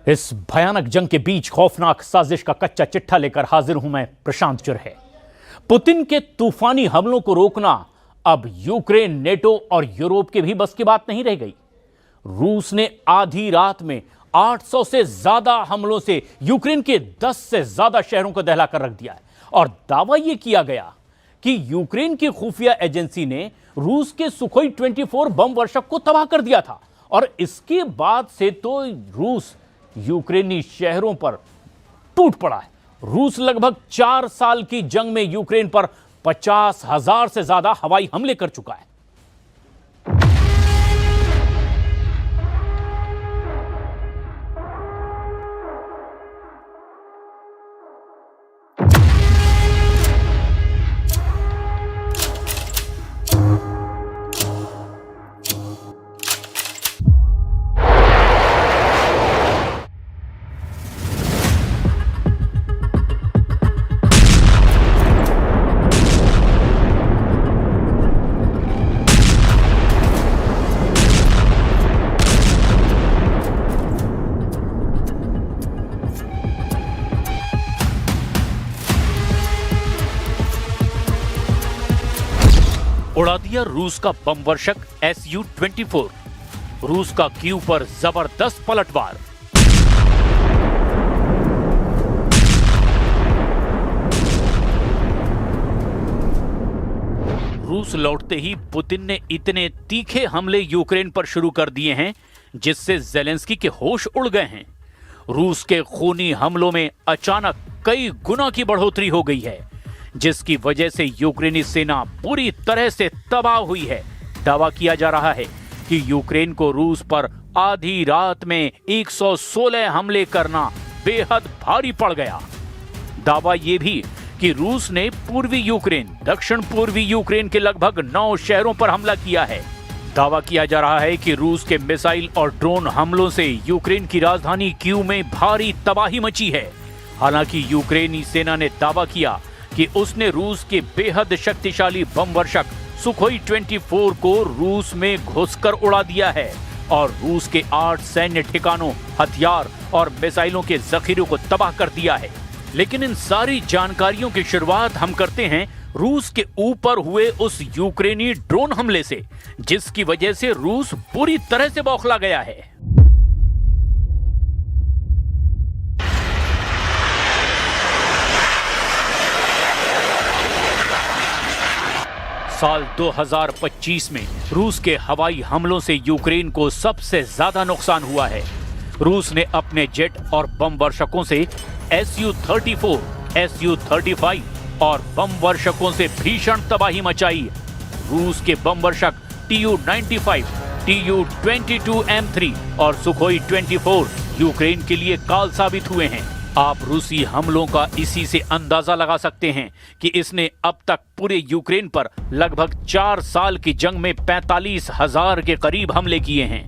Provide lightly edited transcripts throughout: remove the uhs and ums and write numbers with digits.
इस भयानक जंग के बीच खौफनाक साजिश का कच्चा चिट्ठा लेकर हाजिर हूं मैं, प्रशांत चुरहे। पुतिन के तूफानी हमलों को रोकना अब यूक्रेन, नेटो और यूरोप के भी बस की बात नहीं रह गई। रूस ने आधी रात में 800 से ज्यादा हमलों से यूक्रेन के 10 से ज्यादा शहरों को दहलाकर रख दिया है और दावा यह किया गया कि यूक्रेन की खुफिया एजेंसी ने रूस के सुखोई 24 बम वर्षक को तबाह कर दिया था और इसके बाद से तो रूस यूक्रेनी शहरों पर टूट पड़ा है। रूस लगभग 4 साल की जंग में यूक्रेन पर 50,000 से ज्यादा हवाई हमले कर चुका है। उड़ा दिया रूस का बम वर्षक Su-24। रूस का कीव पर जबरदस्त पलटवार। रूस लौटते ही पुतिन ने इतने तीखे हमले यूक्रेन पर शुरू कर दिए हैं जिससे ज़ेलेंस्की के होश उड़ गए हैं। रूस के खूनी हमलों में अचानक कई गुना की बढ़ोतरी हो गई है जिसकी वजह से यूक्रेनी सेना पूरी तरह से तबाह हुई है। दावा किया जा रहा है कि यूक्रेन को रूस पर आधी रात में 116 हमले करना बेहद भारी पड़ गया। दावा यह भी कि रूस ने पूर्वी यूक्रेन, दक्षिण पूर्वी यूक्रेन के लगभग 9 शहरों पर हमला किया है। दावा किया जा रहा है कि रूस के मिसाइल और ड्रोन हमलों से यूक्रेन की राजधानी कीव में भारी तबाही मची है। हालांकि यूक्रेनी सेना ने दावा किया कि उसने रूस के बेहद शक्तिशाली बम वर्षक सुखोई 24 को रूस में घुसकर उड़ा दिया है और रूस के 8 सैन्य ठिकानों, हथियार और मिसाइलों के जखीरों को तबाह कर दिया है। लेकिन इन सारी जानकारियों की शुरुआत हम करते हैं रूस के ऊपर हुए उस यूक्रेनी ड्रोन हमले से, जिसकी वजह से रूस पूरी तरह से बौखला गया है। साल 2025 में रूस के हवाई हमलों से यूक्रेन को सबसे ज्यादा नुकसान हुआ है। रूस ने अपने जेट और बम वर्षकों से Su-34, Su-35 और बम वर्षकों से भीषण तबाही मचाई। रूस के बम वर्षक Tu-95, Tu-22M3 और सुखोई 24 यूक्रेन के लिए काल साबित हुए हैं। आप रूसी हमलों का इसी से अंदाजा लगा सकते हैं कि इसने अब तक पूरे यूक्रेन पर लगभग 4 साल की जंग में 45,000 के करीब हमले किए हैं।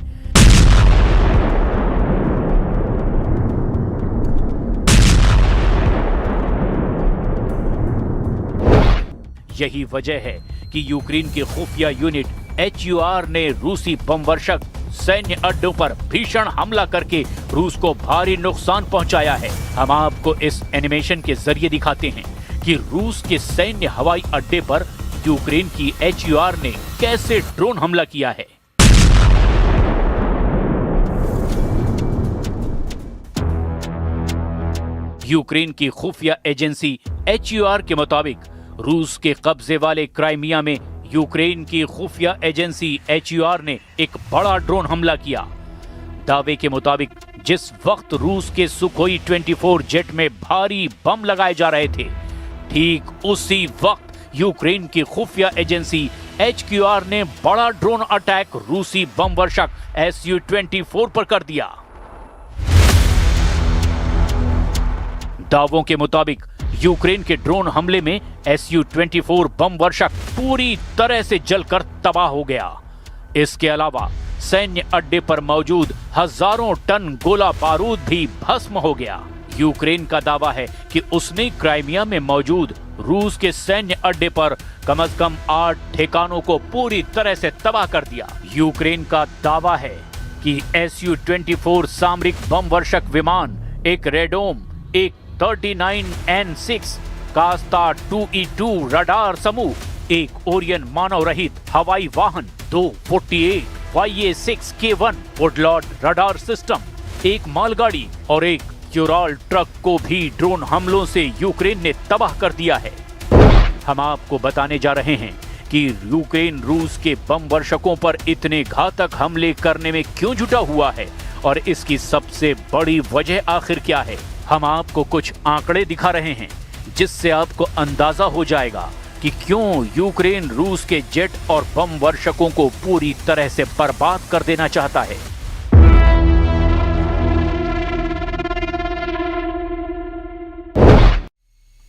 यही वजह है कि यूक्रेन की खुफिया यूनिट HUR ने रूसी बम वर्षक सैन्य अड्डों पर भीषण हमला करके रूस को भारी नुकसान पहुंचाया है। हम आपको इस एनिमेशन के जरिए दिखाते हैं कि रूस के सैन्य हवाई अड्डे पर यूक्रेन की HUR ने कैसे ड्रोन हमला किया है। यूक्रेन की खुफिया एजेंसी HUR के मुताबिक रूस के कब्जे वाले क्राइमिया में यूक्रेन की खुफिया एजेंसी HUR ने एक बड़ा ड्रोन हमला किया। दावे के मुताबिक जिस वक्त रूस के सुखोई 24 जेट में भारी बम लगाए जा रहे थे, ठीक उसी वक्त यूक्रेन की खुफिया एजेंसी HQR ने बड़ा ड्रोन अटैक रूसी बम वर्षक Su-24 पर कर दिया। दावों के मुताबिक यूक्रेन के ड्रोन हमले में Su-24 बम वर्षक पूरी तरह से जलकर तबाह हो गया। इसके अलावा सैन्य अड्डे पर मौजूद हजारों टन गोला बारूद भी भस्म हो गया। यूक्रेन का दावा है कि उसने क्राइमिया में मौजूद रूस के सैन्य अड्डे पर कम से कम 8 ठिकानों को पूरी तरह से तबाह कर दिया। यूक्रेन का दावा है कि Su-24 सामरिक बम वर्षक विमान, एक रेडोम, एक 39N6 कास्ता 2E2 रडार समूह, एक ओरियन मानव रहित हवाई वाहन, 2 48 YA-6K1 वुडलॉर्ड रडार सिस्टम, एक मालगाड़ी और एक यूरॉल ट्रक को भी ड्रोन हमलों से यूक्रेन ने तबाह कर दिया है। हम आपको बताने जा रहे हैं कि यूक्रेन रूस के बम वर्षकों पर इतने घातक हमले करने में क्यों जुटा हुआ है और इसकी सबसे बड़ी वजह आखिर क्या है। हम आपको कुछ आंकड़े दिखा रहे हैं जिससे आपको अंदाजा हो जाएगा कि क्यों यूक्रेन रूस के जेट और बम वर्षकों को पूरी तरह से बर्बाद कर देना चाहता है।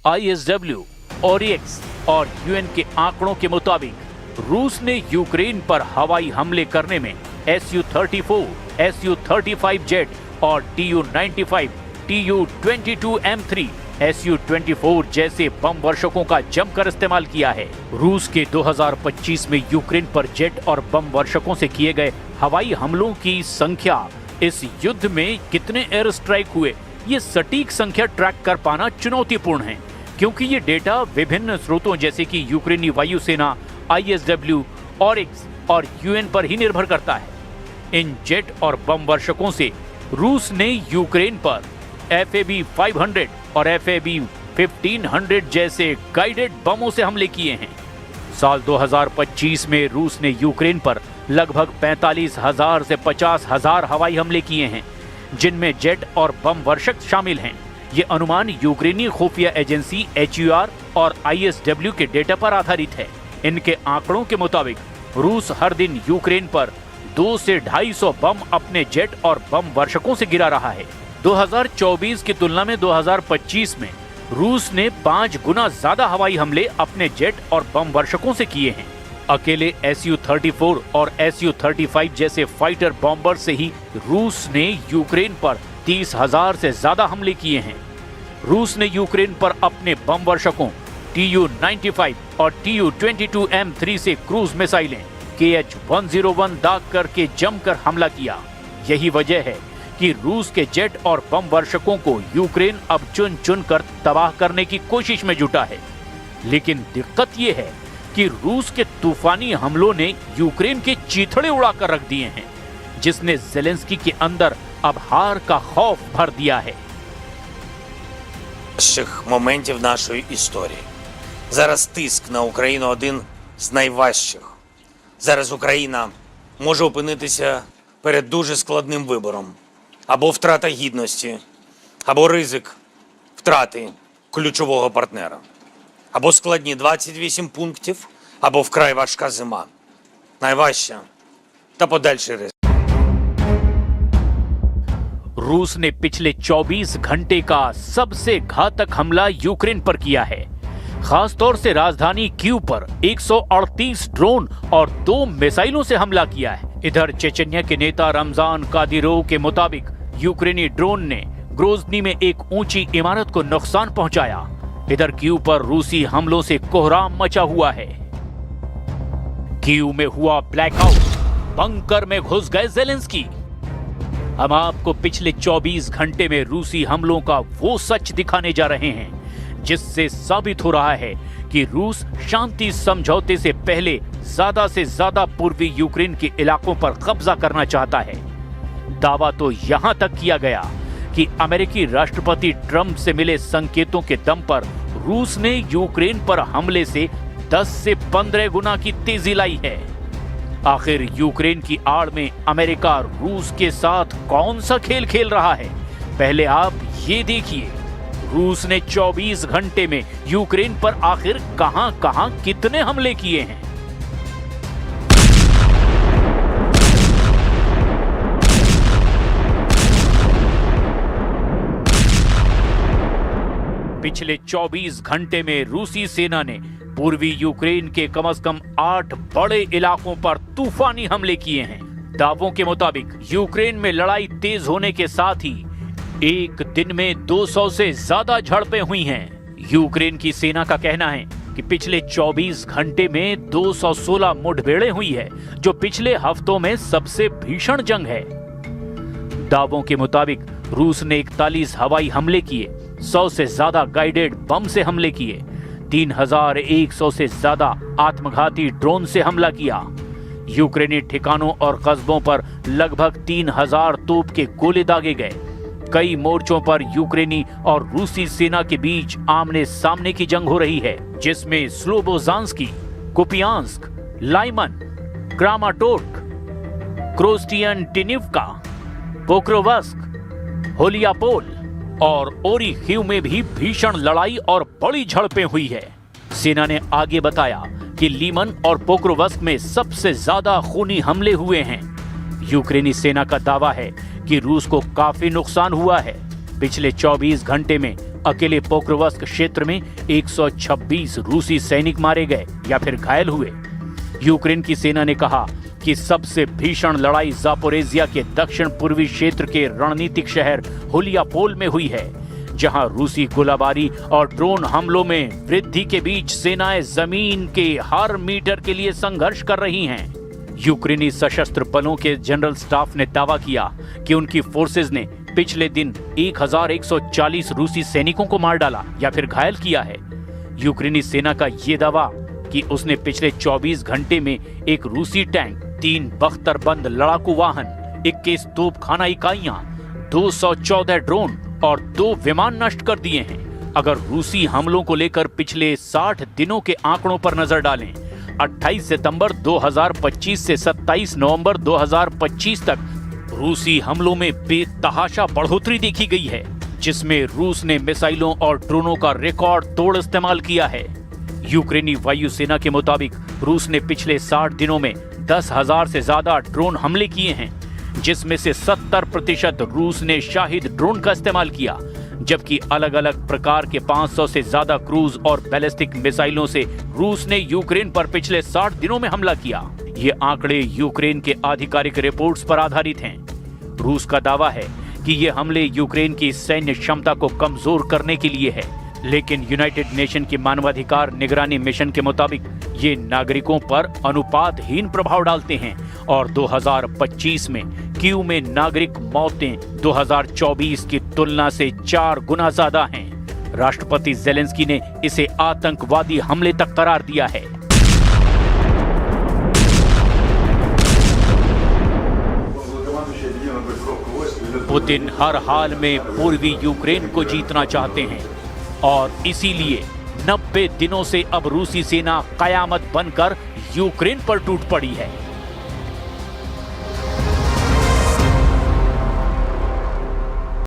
ISW, ORIX और UN के आंकड़ों के मुताबिक रूस ने यूक्रेन पर हवाई हमले करने में Su-34, Su-35 जेट और Tu-95, Tu-22M3, Su-24 जैसे बम वर्षकों का जमकर इस्तेमाल किया है। रूस के 2025 में यूक्रेन पर जेट और बम वर्षकों से किए गए हवाई हमलों की संख्या, इस युद्ध में कितने एयर स्ट्राइक हुए, ये सटीक संख्या ट्रैक कर पाना चुनौतीपूर्ण है, क्योंकि ये डेटा विभिन्न स्रोतों जैसे कि यूक्रेनी वायुसेना, ISW, ORIX और UN पर ही निर्भर करता है। इन जेट और बम वर्षकों से रूस ने यूक्रेन पर FAB-500 और FAB-1500 जैसे गाइडेड बमों से हमले किए हैं। साल 2025 में रूस ने यूक्रेन पर लगभग 45,000 से 50,000 हवाई हमले किए हैं, जिनमें जेट और बम वर्षक शामिल हैं। ये अनुमान यूक्रेनी खुफिया एजेंसी HUR और ISW के डेटा पर आधारित है। इनके आंकड़ों के मुताबिक रूस हर दिन यूक्रेन पर 2 से 250 बम अपने जेट और बम वर्षकों से गिरा रहा है। 2024 की तुलना में 2025 में रूस ने 5 गुना ज्यादा हवाई हमले अपने जेट और बम वर्षकों से किए हैं। अकेले Su-34 और Su-35 जैसे फाइटर बॉम्बर से ही रूस ने यूक्रेन पर 30,000 से ज्यादा हमले किए हैं। रूस ने यूक्रेन पर अपने बम वर्षकों Tu-95 और Tu-22M3 से क्रूज मिसाइलें KH-101 दाग करके जमकर हमला किया। यही वजह है कि रूस के जेट और बम वर्षकों को यूक्रेन अब चुन चुन कर तबाह करने की कोशिश में जुटा है। लेकिन दिक्कत यह है कि रूस के तूफानी हमलों ने यूक्रेन के चीथड़े उड़ाकर रख दिए हैं, जिसने ज़ेलेंस्की के अंदर अब हार का खौफ भर दिया है। Моментів нашої історії. Зараз тиск на Україну один з найважчих. Зараз Україна може опинитися перед дуже складним вибором. Або втрата гідності, або ризик втрати ключового партнера. Або складні 28 пунктів, або вкрай важка зима. Найважча та подальший ризик. रूस ने पिछले 24 घंटे का सबसे घातक हमला यूक्रेन पर किया है। खासतौर से राजधानी कीव पर 138 ड्रोन और 2 मिसाइलों से हमला किया है। इधर चेचन्या के नेता रमजान कादिरोव के मुताबिक यूक्रेनी ड्रोन ने ग्रोजनी में एक ऊंची इमारत को नुकसान पहुंचाया। इधर कीव पर रूसी हमलों से कोहराम मचा हुआ है। कीव में हुआ ब्लैकआउट, बंकर में घुस गए ज़ेलेंस्की। हम आपको पिछले 24 घंटे में रूसी हमलों का वो सच दिखाने जा रहे हैं जिससे साबित हो रहा है कि रूस शांति समझौते से पहले ज्यादा से ज्यादा पूर्वी यूक्रेन के इलाकों पर कब्जा करना चाहता है। दावा तो यहां तक किया गया कि अमेरिकी राष्ट्रपति ट्रंप से मिले संकेतों के दम पर रूस ने यूक्रेन पर हमले से 10 से 15 गुना की तेजी लाई है। आखिर यूक्रेन की आड़ में अमेरिका रूस के साथ कौन सा खेल खेल रहा है, पहले आप ये देखिए। रूस ने 24 घंटे में यूक्रेन पर आखिर कहां-कहां कितने हमले किए हैं। पिछले 24 घंटे में रूसी सेना ने पूर्वी यूक्रेन के कम से कम 8 बड़े इलाकों पर तूफानी हमले किए हैं। दावों के मुताबिक यूक्रेन में लड़ाई तेज होने के साथ ही एक दिन में 200 से ज्यादा झड़पें हुई हैं। यूक्रेन की सेना का कहना है कि पिछले 24 घंटे में 216 मुठभेड़ें हुई है, जो पिछले हफ्तों में सबसे भीषण जंग है। दावों के मुताबिक रूस ने 41 हवाई हमले किए, 100 से ज्यादा गाइडेड बम से हमले किए, 3100 से ज्यादा आत्मघाती ड्रोन से हमला किया। यूक्रेनी ठिकानों और कस्बों पर लगभग 3000 तोप के गोले दागे गए। कई मोर्चों पर यूक्रेनी और रूसी सेना के बीच आमने सामने की जंग हो रही है, जिसमें स्लोबोजांस्की, कुपियांस्क, लाइमन, क्रामाटोर्क, क्रोस्टियनटिनिवका, पोक्रोवस्क, होलियापोल और ओरिखीव में भी भीषण लड़ाई और बड़ी झड़पें हुई है। सेना ने आगे बताया कि लीमन और पोक्रोवस्क में सबसे ज्यादा खूनी हमले हुए हैं। यूक्रेनी सेना का दावा है कि रूस को काफी नुकसान हुआ है। पिछले 24 घंटे में अकेले पोक्रोवस्क क्षेत्र में 126 रूसी सैनिक मारे गए या फिर घायल हुए। यूक्रेन की सेना ने कहा कि सबसे भीषण लड़ाई जापोरेजिया के दक्षिण पूर्वी क्षेत्र के रणनीतिक शहर होलियापोल में हुई है, जहां रूसी गोलाबारी और ड्रोन हमलों में वृद्धि के बीच सेनाएं जमीन के हर मीटर के लिए संघर्ष कर रही हैं। यूक्रेनी सशस्त्र बलों के जनरल स्टाफ ने दावा किया कि उनकी फोर्सेज ने पिछले दिन 1140 रूसी सैनिकों को मार डाला या फिर घायल किया है। यूक्रेनी सेना का यह दावा कि उसने पिछले 24 घंटे में एक रूसी टैंक, 3 बख्तरबंद लड़ाकू वाहन, 21 तोपखाना इकाइयां, 214 ड्रोन और 2 विमान नष्ट कर दिए हैं। अगर रूसी हमलों को लेकर पिछले 60 दिनों के आंकड़ों पर नजर डालें, 28 सितंबर 2025 से 27 नवंबर 2025 तक रूसी हमलों में बेतहाशा बढ़ोतरी देखी गई है, जिसमें रूस ने मिसाइलों और ड्रोनों का रिकॉर्ड तोड़ इस्तेमाल किया है। यूक्रेनी वायुसेना के मुताबिक रूस ने पिछले 60 दिनों में 10,000 से ज्यादा ड्रोन हमले किए हैं, जिसमें से 70% रूस ने शाहिद ड्रोन का इस्तेमाल किया, जबकि अलग अलग प्रकार के 500 से ज्यादा क्रूज और बैलिस्टिक मिसाइलों से रूस ने यूक्रेन पर पिछले 60 दिनों में हमला किया। ये आंकड़े यूक्रेन के आधिकारिक रिपोर्ट्स पर आधारित हैं। रूस का दावा है कि ये हमले यूक्रेन की सैन्य क्षमता को कमजोर करने के लिए है, लेकिन यूनाइटेड नेशन के मानवाधिकार निगरानी मिशन के मुताबिक ये नागरिकों पर अनुपातहीन प्रभाव डालते हैं और 2025 में कीव में नागरिक मौतें 2024 की तुलना से 4 गुना ज्यादा हैं। राष्ट्रपति ज़ेलेंस्की ने इसे आतंकवादी हमले तक करार दिया है। पुतिन हर हाल में पूर्वी यूक्रेन को जीतना चाहते हैं और इसीलिए 90 दिनों से अब रूसी सेना कयामत बनकर यूक्रेन पर टूट पड़ी है।